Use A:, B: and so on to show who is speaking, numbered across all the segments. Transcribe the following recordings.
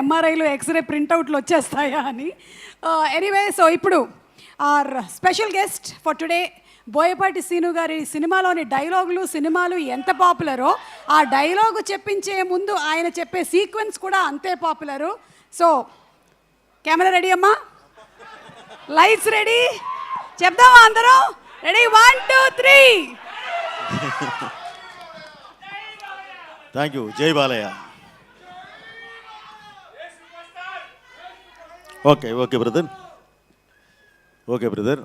A: ఎంఆర్ఐలు x ray ప్రింట్అవుట్లు వచ్చేస్తాయా అని. ఎనీవే, సో ఇప్పుడు our special guest for today Boyapati Seenu గారి సినిమాలోని డైలాగులు సినిమాలు ఎంత పాపులరో ఆ డైలాగు చెప్పించే ముందు ఆయన చెప్పే సీక్వెన్స్ కూడా అంతే పాపులరు. సో కెమెరా రెడీ అమ్మా, లైట్స్ రెడీ, చెప్దామా అందరం? Ready, 1 2 3.
B: Thank you. Jai Balayya. Okay okay brother, okay brother.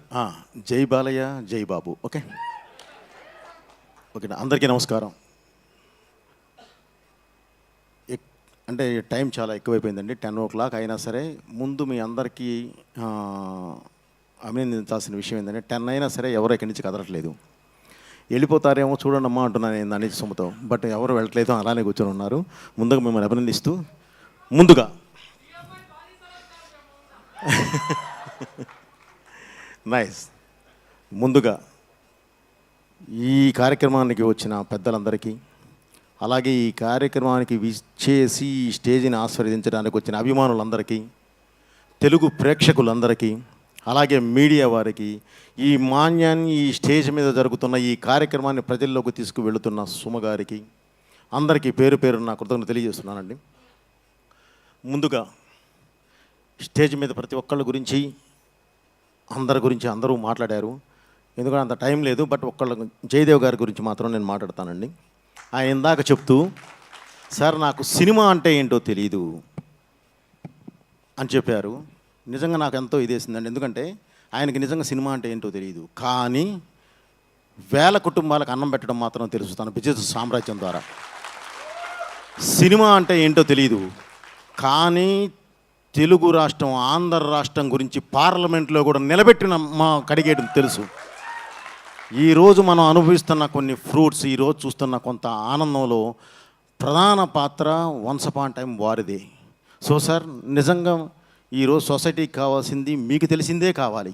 B: Jai Balayya, జై బాబు. ఓకే ఓకేనా, అందరికీ నమస్కారం. అంటే టైం చాలా ఎక్కువైపోయిందండి, 10 o'clock అయినా సరే ముందు మీ అందరికీ అభినందించాల్సిన విషయం ఏంటంటే 10 అయినా సరే ఎవరు ఇక్కడి నుంచి కదలట్లేదు. వెళ్ళిపోతారేమో చూడండమ్మా అంటున్నాను నేను దాని సొమ్ముతో, బట్ ఎవరు వెళ్ళట్లేదు, అలానే కూర్చొని ఉన్నారు. ముందుగా మిమ్మల్ని అభినందిస్తూ ముందుగా నైస్. ముందుగా ఈ కార్యక్రమానికి వచ్చిన పెద్దలందరికీ, అలాగే ఈ కార్యక్రమానికి విచ్చేసి ఈ స్టేజ్ని ఆస్వాదించడానికి వచ్చిన అభిమానులందరికీ, తెలుగు ప్రేక్షకులందరికీ, అలాగే మీడియా వారికి, ఈ మాన్యాన్ని ఈ స్టేజ్ మీద జరుగుతున్న ఈ కార్యక్రమాన్ని ప్రజల్లోకి తీసుకువెళుతున్న సుమగారికి అందరికీ పేరు పేరు నా కృతజ్ఞతలు తెలియజేస్తున్నానండి. ముందుగా స్టేజ్ మీద ప్రతి ఒక్కళ్ళ గురించి అందరి గురించి అందరూ మాట్లాడారు, ఎందుకంటే అంత టైం లేదు. బట్ ఒక్కళ్ళ జయదేవ్ గారి గురించి మాత్రం నేను మాట్లాడతానండి. ఆయన ఇందాక చెప్తూ, సార్ నాకు సినిమా అంటే ఏంటో తెలియదు అని చెప్పారు. నిజంగా నాకు ఎంతో ఇదేసిందండి, ఎందుకంటే ఆయనకి నిజంగా సినిమా అంటే ఏంటో తెలియదు, కానీ వేల కుటుంబాలకు అన్నం పెట్టడం మాత్రం తెలుసు తన బిజినెస్ సామ్రాజ్యం ద్వారా. సినిమా అంటే ఏంటో తెలియదు, కానీ తెలుగు రాష్ట్రం ఆంధ్ర రాష్ట్రం గురించి పార్లమెంట్లో కూడా నిలబెట్టిన మా కడిగేయడం తెలుసు. ఈరోజు మనం అనుభవిస్తున్న కొన్ని ఫ్రూట్స్, ఈరోజు చూస్తున్న కొంత ఆనందంలో ప్రధాన పాత్ర వన్స్ అపాన్ టైం వారిదే. సో సార్, నిజంగా ఈరోజు సొసైటీకి కావాల్సింది మీకు తెలిసిందే కావాలి.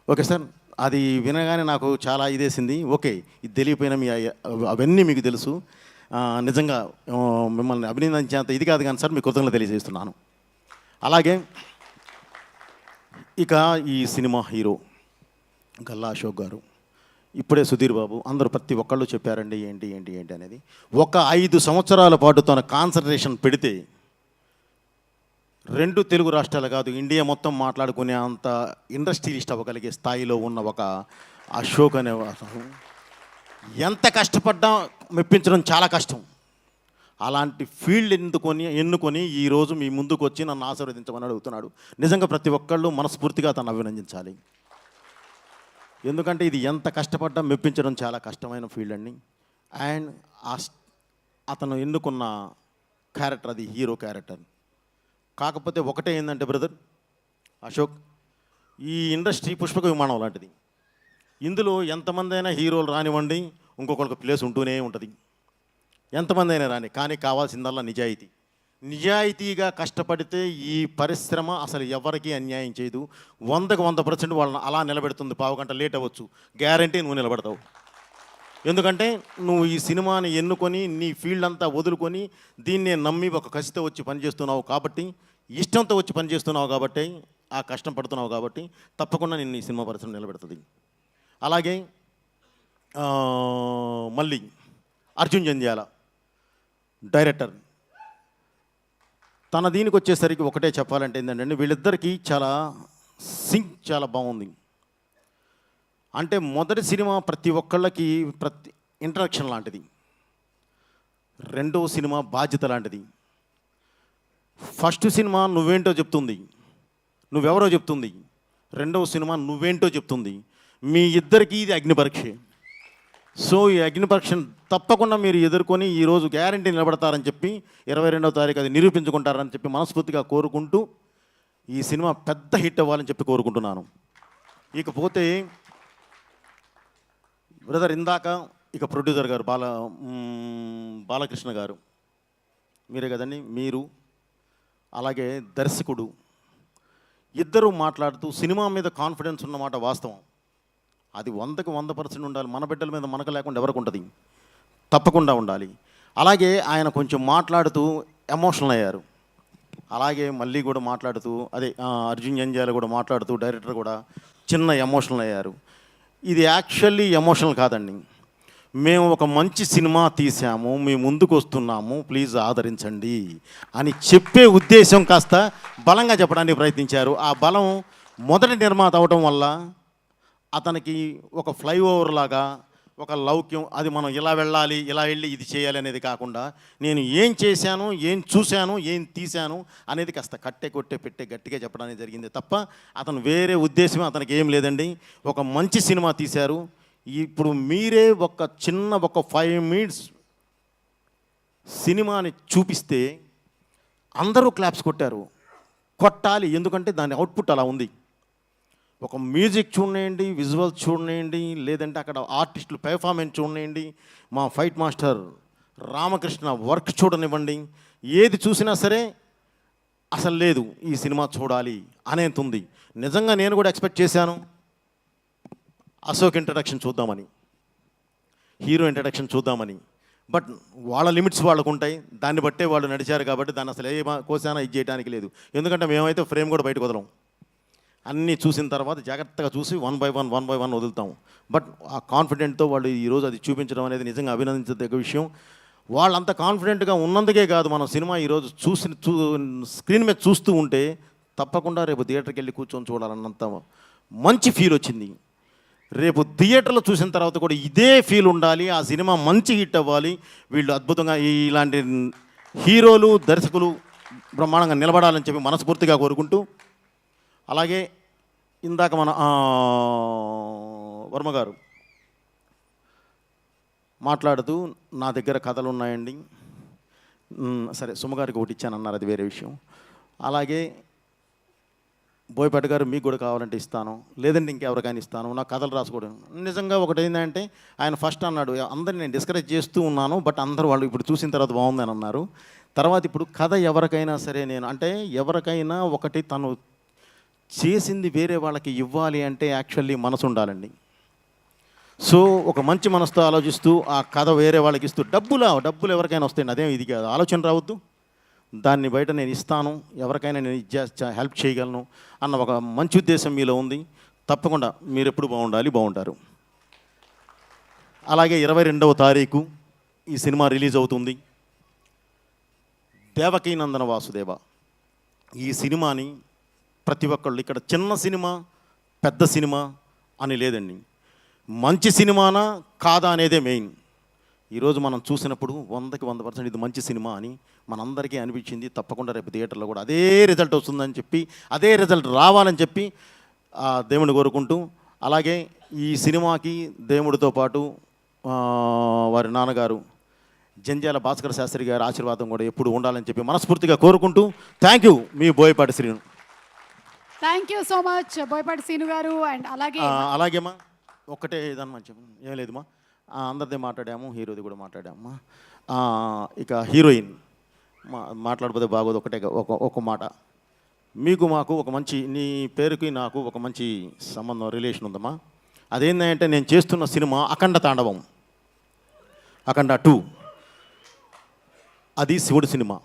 B: ఓకే సార్, అది వినగానే నాకు చాలా ఇదేసింది. ఓకే, ఇది తెలియపోయినా మీ అవన్నీ మీకు తెలుసు. నిజంగా మిమ్మల్ని అభినందించేంత ఇది కాదు కానీ సార్, మీ కృతజ్ఞతలు తెలియజేస్తున్నాను. అలాగే ఇక ఈ సినిమా హీరో గల్లా అశోక్ గారు, ఇప్పుడే సుధీర్ బాబు, అందరూ ప్రతి ఒక్కళ్ళు చెప్పారండి ఏంటి ఏంటి ఏంటి అనేది. ఒక 5 సంవత్సరాల పాటు తన కాన్సన్ట్రేషన్ పెడితే 2 తెలుగు రాష్ట్రాలు కాదు, ఇండియా మొత్తం మాట్లాడుకునే అంత ఇండస్ట్రియలిస్ట్ అవ్వగలిగే స్థాయిలో ఉన్న ఒక అశోక్ అనే ఎంత కష్టపడ్డా మెప్పించడం చాలా కష్టం. అలాంటి ఫీల్డ్ ఎన్నుకొని ఈరోజు మీ ముందుకు వచ్చి నన్ను ఆశీర్వదించమని అడుగుతున్నాడు. నిజంగా ప్రతి ఒక్కళ్ళు మనస్ఫూర్తిగా తను అభినందించాలి, ఎందుకంటే ఇది ఎంత కష్టపడ్డా మెప్పించడం చాలా కష్టమైన ఫీల్డ్ అండి. అండ్ అతను ఎన్నుకున్న క్యారెక్టర్ అది హీరో క్యారెక్టర్. కాకపోతే ఒకటే ఏంటంటే బ్రదర్ అశోక్, ఈ ఇండస్ట్రీ పుష్పక విమానం లాంటిది. ఇందులో ఎంతమంది అయినా హీరోలు రానివ్వండి, ఇంకొకరికి ప్లేస్ ఉంటూనే ఉంటుంది, ఎంతమంది అయినా రాని, కానీ కావాల్సిందల్లా నిజాయితీ. నిజాయితీగా కష్టపడితే ఈ పరిశ్రమ అసలు ఎవరికీ అన్యాయం చేయదు. 100కి 100% వాళ్ళని అలా నిలబెడుతుంది. పావుగంట లేట్ అవ్వచ్చు, గ్యారంటీ నువ్వు నిలబడతావు. ఎందుకంటే నువ్వు ఈ సినిమాని ఎన్నుకొని నీ ఫీల్డ్ అంతా వదులుకొని దీన్నే నమ్మి ఒక కసితో వచ్చి పనిచేస్తున్నావు కాబట్టి, ఇష్టంతో వచ్చి పనిచేస్తున్నావు కాబట్టి, ఆ కష్టం పడుతున్నావు కాబట్టి తప్పకుండా నిన్ను ఈ సినిమా పరిశ్రమ నిలబెడుతుంది. అలాగే మళ్ళీ అర్జున్ జంధ్యాల డైరెక్టర్, తన దీనికి వచ్చేసరికి ఒకటే చెప్పాలంటే ఏంటంటే వీళ్ళిద్దరికీ చాలా సింక్ చాలా బాగుంది. అంటే మొదటి సినిమా ప్రతి ఒక్కళ్ళకి ఇంట్రడక్షన్ లాంటిది, రెండవ సినిమా బాధ్యత లాంటిది, ఫస్ట్ సినిమా నువ్వేంటో చెప్తుంది, నువ్వెవరో చెప్తుంది, రెండవ సినిమా నువ్వేంటో చెప్తుంది. మీ ఇద్దరికీ ఇది అగ్ని పరీక్ష. సో ఈ అగ్ని పరీక్షను తప్పకుండా మీరు ఎదుర్కొని ఈరోజు గ్యారంటీ నిలబడతారని చెప్పి 22వ తారీఖు అది నిరూపించుకుంటారని చెప్పి మనస్ఫూర్తిగా కోరుకుంటూ ఈ సినిమా పెద్ద హిట్ అవ్వాలని చెప్పి కోరుకుంటున్నాను. ఇకపోతే బ్రదర్ ఇందాక ఇక ప్రొడ్యూసర్ గారు బాలకృష్ణ గారు, మీరే కదండి, మీరు అలాగే దర్శకుడు ఇద్దరూ మాట్లాడుతూ సినిమా మీద కాన్ఫిడెన్స్ ఉన్నమాట వాస్తవం. అది 100కి 100% ఉండాలి. మన బిడ్డల మీద మనకు లేకుండా ఎవరికి ఉంటుంది? తప్పకుండా ఉండాలి. అలాగే ఆయన కొంచెం మాట్లాడుతూ ఎమోషనల్ అయ్యారు. అలాగే మళ్ళీ కూడా మాట్లాడుతూ అర్జున్ జంజాల కూడా మాట్లాడుతూ డైరెక్టర్ కూడా చిన్న ఎమోషనల్ అయ్యారు. ఇది యాక్చువల్లీ ఎమోషనల్ కాదండి. మేము ఒక మంచి సినిమా తీసాము, మీ ముందుకు వస్తున్నాము, ప్లీజ్ ఆదరించండి అని చెప్పే ఉద్దేశం కాస్త బలంగా చెప్పడానికి ప్రయత్నించారు. ఆ బలం మొదటి నిర్మాత అవడం వల్ల అతనికి ఒక ఫ్లైఓవర్ లాగా ఒక లౌక్యం, అది మనం ఇలా వెళ్ళాలి, ఇలా వెళ్ళి ఇది చేయాలి అనేది కాకుండా నేను ఏం చేశాను, ఏం చూశాను, ఏం తీశాను అనేది కాస్త పెట్టే గట్టిగా చెప్పడానికి జరిగింది తప్ప అతను వేరే ఉద్దేశం అతనికి ఏం లేదండి. ఒక మంచి సినిమా తీశారు. ఇప్పుడు మీరే ఒక 5 మినిట్స్ సినిమాని చూపిస్తే అందరూ క్లాప్స్ కొట్టాలి, ఎందుకంటే దాని అవుట్పుట్ అలా ఉంది. ఒక మ్యూజిక్ చూడండి, విజువల్స్ చూడండి, లేదంటే అక్కడ ఆర్టిస్టులు పెర్ఫార్మెన్స్ చూడండి, మా ఫైట్ మాస్టర్ రామకృష్ణ వర్క్ చూడనివ్వండి, ఏది చూసినా సరే అసలు లేదు ఈ సినిమా చూడాలి అనేంత ఉంది. నిజంగా నేను కూడా ఎక్స్పెక్ట్ చేశాను అశోక్ ఇంట్రడక్షన్ చూద్దామని, హీరో ఇంట్రడక్షన్ చూద్దామని. బట్ వాళ్ళ లిమిట్స్ వాళ్ళకు ఉంటాయి, దాన్ని బట్టే వాళ్ళు నడిచారు కాబట్టి దాన్ని అసలు ఏ కోసానా ఇది చేయడానికి లేదు. ఎందుకంటే మేమైతే ఫ్రేమ్ కూడా బయటకు వదలం, అన్నీ చూసిన తర్వాత జాగ్రత్తగా చూసి వన్ బై వన్ వదులుతాము. బట్ ఆ కాన్ఫిడెంట్తో వాళ్ళు ఈరోజు అది చూపించడం అనేది నిజంగా అభినందించదగ్గ విషయం. వాళ్ళంత కాన్ఫిడెంట్గా ఉన్నందుకే కాదు, మనం సినిమా ఈరోజు స్క్రీన్ మీద చూస్తూ ఉంటే తప్పకుండా రేపు థియేటర్కి వెళ్ళి కూర్చొని చూడాలన్నంత మంచి ఫీల్ వచ్చింది. రేపు థియేటర్లో చూసిన తర్వాత కూడా ఇదే ఫీల్ ఉండాలి, ఆ సినిమా మంచి హిట్ అవ్వాలి, వీళ్ళు అద్భుతంగా ఇలాంటి హీరోలు దర్శకులు బ్రహ్మాండంగా నిలబడాలని చెప్పి మనస్ఫూర్తిగా కోరుకుంటూ, అలాగే ఇందాక మన వర్మ గారు మాట్లాడుతూ నా దగ్గర కథలు ఉన్నాయండి, సరే సుమగారికి ఒకటి ఇచ్చానన్నారు, అది వేరే విషయం. అలాగే బోయపాటి గారు మీకు కూడా కావాలంటే ఇస్తాను, లేదంటే ఇంకెవరికైనా ఇస్తాను, నాకు కథలు రాసుకోవడం. నిజంగా ఒకటి ఏంటంటే ఆయన ఫస్ట్ అన్నాడు అందరిని నేను డిస్కరేజ్ చేస్తూ ఉన్నాను, బట్ అందరూ వాళ్ళు ఇప్పుడు చూసిన తర్వాత బాగుందని అన్నారు. తర్వాత ఇప్పుడు కథ ఎవరికైనా సరే నేను అంటే ఎవరికైనా ఒకటి తను చేసింది వేరే వాళ్ళకి ఇవ్వాలి అంటే యాక్చువల్లీ మనసు ఉండాలండి. సో ఒక మంచి మనసుతో ఆలోచిస్తూ ఆ కథ వేరే వాళ్ళకి ఇస్తూ డబ్బులు ఎవరికైనా వస్తాయండి, అదేం ఇది కాదు, ఆలోచన రావద్దు. దాన్ని బయట నేను ఇస్తాను, ఎవరికైనా నేను హెల్ప్ చేయగలను అన్న ఒక మంచి ఉద్దేశం మీలో ఉంది. తప్పకుండా మీరు ఎప్పుడు బాగుంటారు. అలాగే 22వ తారీఖు ఈ సినిమా రిలీజ్ అవుతుంది. దేవకీనందన వాసుదేవ ఈ సినిమాని ప్రతి ఒక్కళ్ళు ఇక్కడ చిన్న సినిమా పెద్ద సినిమా అని లేదండి, మంచి సినిమానా కాదా అనేదే మెయిన్. ఈరోజు మనం చూసినప్పుడు 100% ఇది మంచి సినిమా అని మనందరికీ అనిపించింది. తప్పకుండా రేపు థియేటర్లో కూడా అదే రిజల్ట్ వస్తుందని చెప్పి, అదే రిజల్ట్ రావాలని చెప్పి దేవుని కోరుకుంటూ, అలాగే ఈ సినిమాకి దేవుడితో పాటు వారి నాన్నగారు జంజాల భాస్కర శాస్త్రి గారి ఆశీర్వాదం కూడా ఎప్పుడు ఉండాలని చెప్పి మనస్ఫూర్తిగా కోరుకుంటూ, thank you me Boyapati Srinu.
A: Thank you so much Boyapati Srinu గారు. అండ్
B: అలాగేమా ఒక్కటే ఏదన్నా మంచి ఏం లేదుమా, అందరిదే మాట్లాడాము, హీరోది కూడా మాట్లాడామమ్మా. ఇక హీరోయిన్ మాట్లాడకపోతే బాగోదు, ఒక మాట. మీకు మాకు ఒక మంచి, నీ పేరుకి నాకు ఒక మంచి సంబంధం రిలేషన్ ఉందమ్మా. అదేంటంటే నేను చేస్తున్న సినిమా అఖండ తాండవం, అఖండ 2. అది శివుడి సినిమా.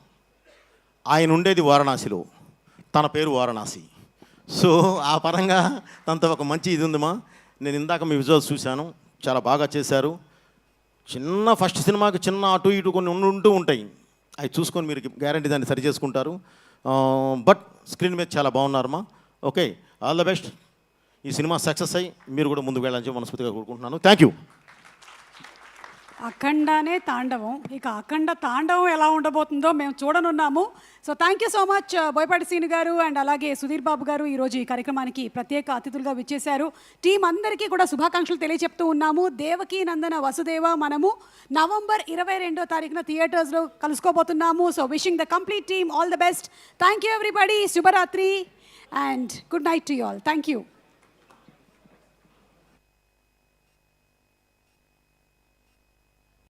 B: ఆయన ఉండేది వారణాసిలో, తన పేరు వారణాసి. సో ఆ పరంగా తనతో ఒక మంచి ఇది ఉందమ్మా. నేను ఇందాక మీ విజువల్స్ చూశాను, చాలా బాగా చేశారు. చిన్న ఫస్ట్ సినిమాకి చిన్న అటు ఇటు కొన్ని ఉంటూ ఉంటాయి, అవి చూసుకొని మీరు గ్యారంటీ దాన్ని సరి చేసుకుంటారు. బట్ స్క్రీన్ మీద చాలా బాగున్నారమ్మా. Okay, all the best. ఈ సినిమా సక్సెస్ అయ్యి మీరు కూడా ముందుకు వెళ్ళాలని చెప్పి మనస్ఫూర్తిగా కోరుకుంటున్నాను. Thank you.
A: అఖండానే తాండవం, ఇక అఖండ తాండవం ఎలా ఉండబోతుందో మేము చూడనున్నాము. So thank you so much Boyapati Srinu గారు అండ్ అలాగే సుధీర్ బాబు గారు ఈరోజు ఈ కార్యక్రమానికి ప్రత్యేక అతిథులుగా విచ్చేశారు. టీం అందరికీ కూడా శుభాకాంక్షలు తెలియజెప్తూ ఉన్నాము. దేవకీ నందన వసుదేవ మనము నవంబర్ 22వ తారీఖున థియేటర్స్లో కలుసుకోబోతున్నాము. So wishing the complete team all the best. Thank you everybody. శుభరాత్రి and good night to you all. Thank you.